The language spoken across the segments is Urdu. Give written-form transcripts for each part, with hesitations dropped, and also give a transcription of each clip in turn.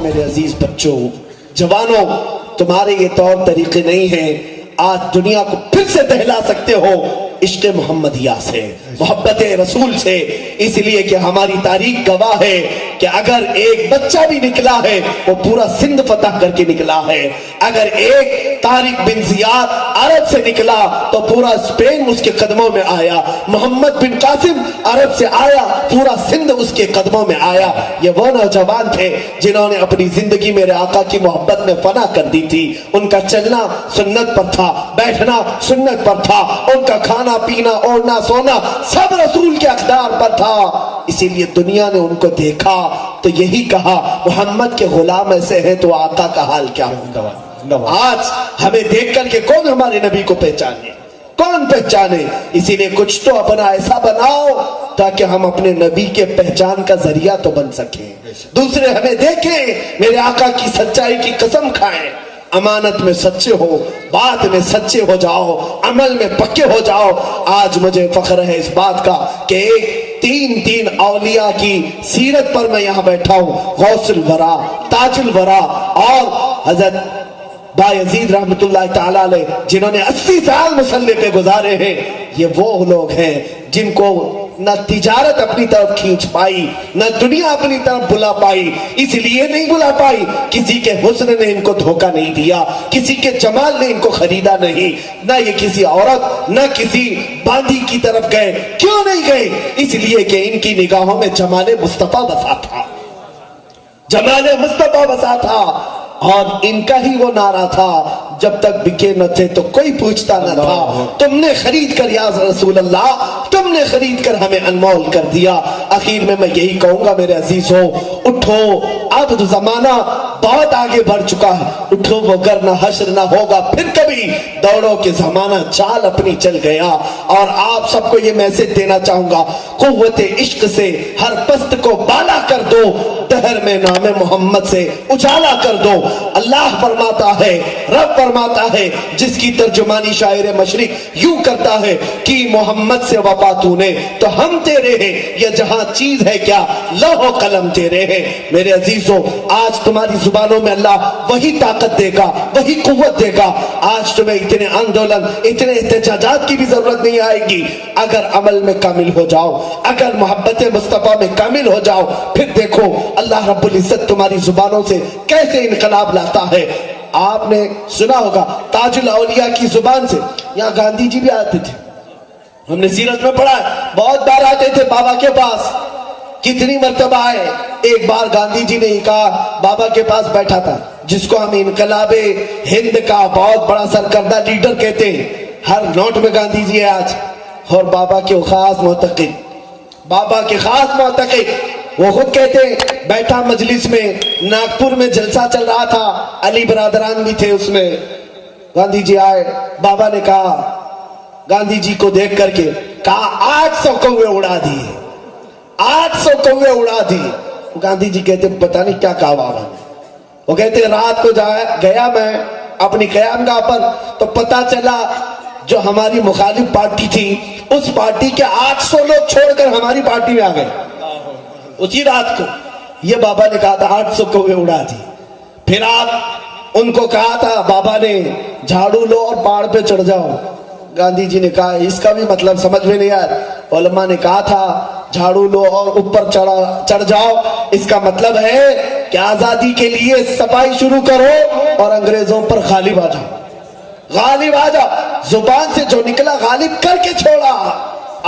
میرے عزیز بچوں جوانوں، تمہارے یہ طور طریقے نہیں ہیں آج دنیا کو پھر سے دہلا سکتے ہو عشق محمدیہ سے، محبت رسول سے، اس لیے کہ ہماری تاریخ گواہ ہے کہ اگر ایک بچہ بھی نکلا ہے وہ پورا سندھ فتح کر کے نکلا ہے، اگر ایک طارق بن زیاد عرب سے نکلا تو پورا اسپین اس کے قدموں میں آیا، محمد بن قاسم عرب سے آیا پورا سندھ اس کے قدموں میں آیا۔ یہ وہ نوجوان تھے جنہوں نے اپنی زندگی میرے آقا کی محبت میں فنا کر دی تھی، ان کا چلنا سنت پر تھا، بیٹھنا سنت پر تھا، ان کا کھانا پینا اوڑھنا سونا سب رسول کے اقدار پر تھا، اسی لیے دنیا نے ان کو دیکھا تو یہی کہا محمد کے غلام ایسے ہیں تو آقا کا حال کیا ہوگا۔ آج ہمیں دیکھ کر کے کون ہمارے نبی کو پہچانے، کون پہچانے؟ اسی لیے کچھ تو اپنا ایسا بناؤ تاکہ ہم اپنے نبی کے پہچان کا ذریعہ تو بن سکیں، دوسرے ہمیں دیکھیں، میرے آقا کی سچائی کی قسم کھائیں۔ امانت میں سچے ہو، بات میں سچے ہو جاؤ، عمل میں پکے ہو جاؤ۔ آج مجھے فخر ہے اس بات کا کہ تین اولیاء کی سیرت پر میں یہاں بیٹھا ہوں، غوث الورا، تاج الورا اور حضرت بایزید رحمت اللہ تعالی علیہ جنہوں نے 80 سال مصلی پہ گزارے ہیں۔ یہ وہ لوگ ہیں جن کو نہ تجارت اپنی طرف کھینچ پائی، نہ دنیا اپنی طرف بلا پائی، اس لیے نہیں بلا پائی کسی کے حسن نے ان کو دھوکہ نہیں دیا، کسی کے جمال نے ان کو خریدا نہیں، نہ یہ کسی عورت نہ کسی باندی کی طرف گئے۔ کیوں نہیں گئے؟ اس لیے کہ ان کی نگاہوں میں جمال مصطفیٰ بسا تھا، جمال مصطفیٰ بسا تھا، اور ان کا ہی وہ نعرہ تھا جب تک بکے نہ تھے تو کوئی پوچھتا نہ تھا، تم نے خرید کر یا رسول اللہ، تم نے خرید کر ہمیں انمول کر دیا۔ آخر میں یہی کہوں گا میرے عزیزوں، اٹھو، اب تو زمانہ بہت آگے بڑھ چکا ہے، اٹھو وگرنہ حشر نہ ہوگا پھر کبھی، دوڑو کہ زمانہ چال اپنی چل گیا۔ اور آپ سب کو یہ میسج دینا چاہوں گا، قوت عشق سے ہر پست کو بالا کر دو، دہر میں نام محمد سے اجالا کر دو۔ اللہ فرماتا ہے، رب فرماتا ہے، جس کی ترجمانی شاعر مشرق یوں کرتا ہے کہ محمد سے وفا تو نے تو ہم تیرے ہیں، یہ جہاں چیز ہے کیا لوح و قلم تیرے ہیں۔ میرے عزیزوں، آج تمہاری زبانوں میں اللہ وہی طاقت دے گا، وہی قوت دے گا۔ آج تمہیں اتنے آندولن، اتنے احتجاجات کی بھی ضرورت نہیں آئے گی اگر عمل میں کامل ہو جاؤ، اگر محبت مصطفیٰ میں کامل ہو جاؤ۔ پھر دیکھو اللہ رب العزت تمہاری زبانوں سے کیسے انقلاب لاتا ہے۔ آپ نے سنا ہوگا تاج الاولیاء کی زبان سے، یہاں گاندھی جی بھی آتے تھے، ہم نے سیرت میں پڑھا ہے، بہت بار آتے تھے بابا کے پاس، کتنی مرتبہ آئے۔ ایک بار گاندھی جی نے یہ کہا، بابا کے پاس بیٹھا تھا جس کو ہم انقلاب ہند کا بہت بڑا سرکردہ لیڈر کہتے ہیں، ہر نوٹ میں گاندھی جی ہے آج، اور بابا کے خاص معتقد، بابا کے خاص معتقد، وہ خود کہتے ہیں بیٹھا مجلس میں، ناگپور میں جلسہ چل رہا تھا، علی برادران بھی تھے اس میں، گاندھی جی آئے، بابا نے کہا، گاندھی جی کو دیکھ کر کے کہا 800 کوے اڑا دیے، 800 کوے اڑا دیے۔ گاندھی جی کہتے پتہ نہیں کیا کہا بابا نے، وہ کہتے رات کو گیا میں اپنی قیام گاہ پر تو پتہ چلا جو ہماری مخالف پارٹی تھی اس پارٹی کے 800 لوگ چھوڑ کر ہماری پارٹی میں آ گئے اسی رات کو۔ یہ بابا نے کہا تھا 800 کوے اڑا دی۔ پھر آپ ان کو کہا تھا، بابا نے جھاڑو لو اور پہاڑ پہ چڑھ جاؤ۔ گاندھی جی نے کہا اس کا بھی مطلب سمجھ میں نہیں آیا۔ علماء نے کہا تھا جھاڑو لو اور اوپر چڑھ جاؤ، اس کا مطلب ہے کہ آزادی کے لیے صفائی شروع کرو اور انگریزوں پر غالب آ جاؤ، غالب آ جاؤ۔ زبان سے جو نکلا غالب کر کے چھوڑا۔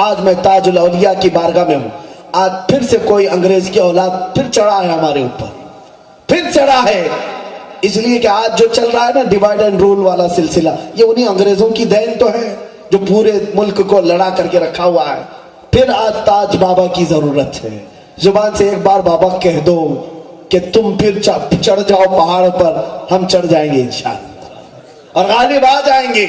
آج میں تاج الاولیاء کی بارگاہ میں ہوں، آج پھر سے کوئی انگریز کی اولاد پھر چڑھا ہے ہمارے اوپر، پھر چڑھا ہے، اس لیے کہ آج جو چل رہا ہے نا ڈیوائڈ اینڈ رول والا سلسلہ، یہ انہی انگریزوں کی دین تو ہے جو پورے ملک کو لڑا کر کے رکھا ہوا ہے۔ پھر آج تاج بابا کی ضرورت ہے، زبان سے ایک بار بابا کہہ دو کہ تم پھر چڑھ جاؤ پہاڑ پر، ہم چڑھ جائیں گے انشاءاللہ اور غالب آ جائیں گے۔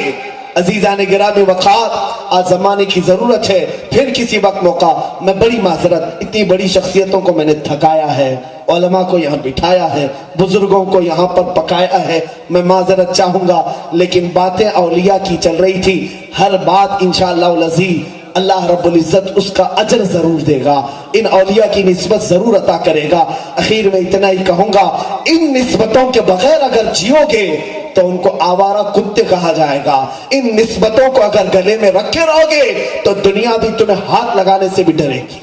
عزیزان گرامی وقار، آج زمانے کی ضرورت ہے، پھر کسی وقت موقع۔ میں بڑی معذرت، اتنی بڑی شخصیتوں کو میں نے تھکایا ہے، علماء کو یہاں بٹھایا ہے، بزرگوں کو یہاں پر پکایا ہے، میں معذرت چاہوں گا، لیکن باتیں اولیاء کی چل رہی تھی، ہر بات انشاءاللہ العزیز اللہ رب العزت اس کا اجر ضرور دے گا، ان اولیاء کی نسبت ضرور عطا کرے گا۔ اخیر میں اتنا ہی کہوں گا، ان نسبتوں کے بغیر اگر جیو گے تو ان کو آوارہ کتے کہا جائے گا۔ ان نسبتوں کو اگر گلے میں رکھے رہو گے تو دنیا بھی تمہیں ہاتھ لگانے سے بھی ڈرے گی،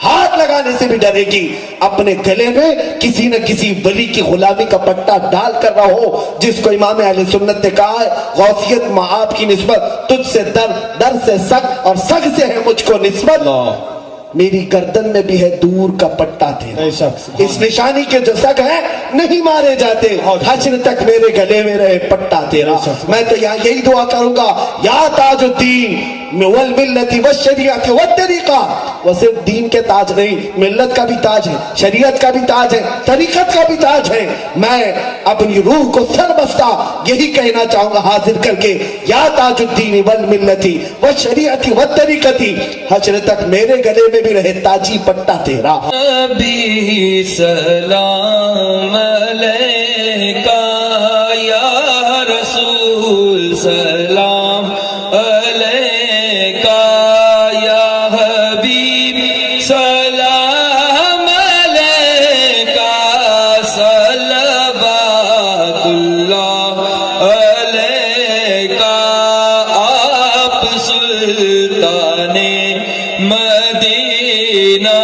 ہاتھ لگانے سے بھی ڈرے گی۔ اپنے گلے میں کسی نہ کسی ولی کی غلامی کا پٹا ڈال کر رہو، جس کو امام اہل سنت نے کہا ہے غوثیت معاب کی نسبت تجھ سے در سے سگ اور سگ سے ہے مجھ کو نسبت، میری گردن میں بھی ہے دور کا پٹا تیرا، اس نشانی کے جو سگ ہیں نہیں مارے جاتے، حشر تک میرے گلے میں رہے پٹا تیرا۔ میں تو یہاں یہی دعا کروں گا، یا تاج الدین والملت والشریعت والطریقہ، وہ صرف دین کے تاج نہیں، ملت کا بھی تاج ہے، شریعت کا بھی تاج ہے، طریقت کا بھی تاج ہے۔ میں اپنی روح کو سربستہ یہی کہنا چاہوں گا حاضر کر کے، یا تاج الدین والملت والشریعت والطریقہ، حشر تک میرے گلے میں بھی رہے تاجی پٹا تیرا۔ نبی سلام علیکہ یا رسول سلام علیکہ یا حبیب سلام علیکہ صلوات اللہ علیکہ، آپ سلطان مدینہ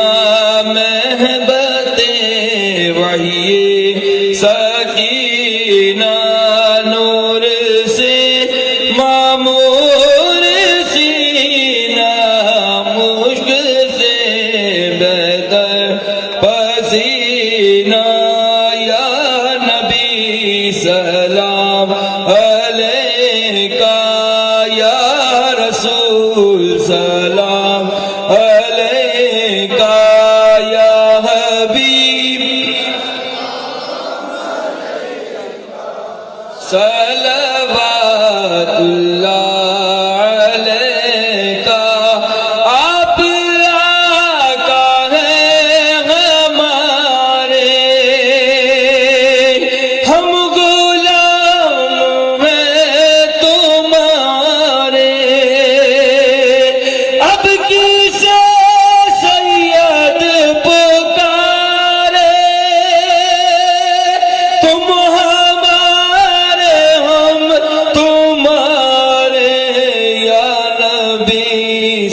محبت وحی سکینہ، نور سے معمور سینہ، مشک سے بہتر پسینہ، یا نبی سلام علیکہ یا رسول سلام علیکہ یا حبیب صلوات اللہ علیکہ، آپ آقا ہیں ہمارے، ہم غلام ہیں تمہارے، اب کسے سید پکارے، تم ہمارے ہم تمہارے، یا نبی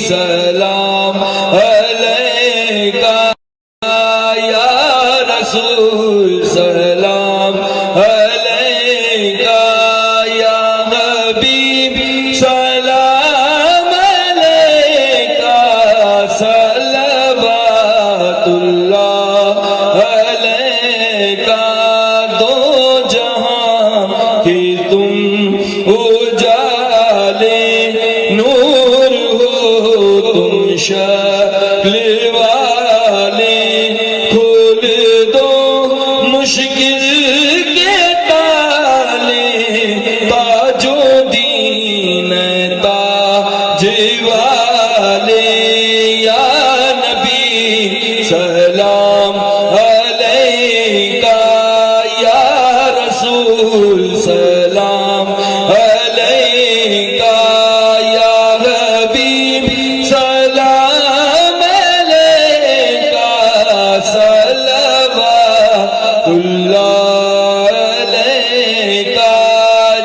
سلام علیکہ یا رسول سلام علیکہ یا حبیب سلام علیکہ صلوات اللہ علیکہ، دو جہاں کی تم اجالے نور ہو، تم شکل والے، کھول دو مشکل کے تالے، تاج الدین تاج والے، یا نبی سلام علیکہ یا رسول سلام علیکہ یا حبیب سلام علیکہ صلوات اللہ علیکہ،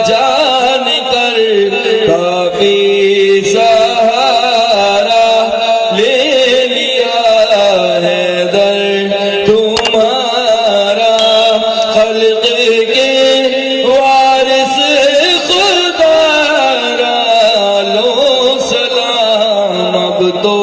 جان کر کافی سہارا لے لیا ہے در تمہارا، خلق کے وارث خدا را لو سلام اب تو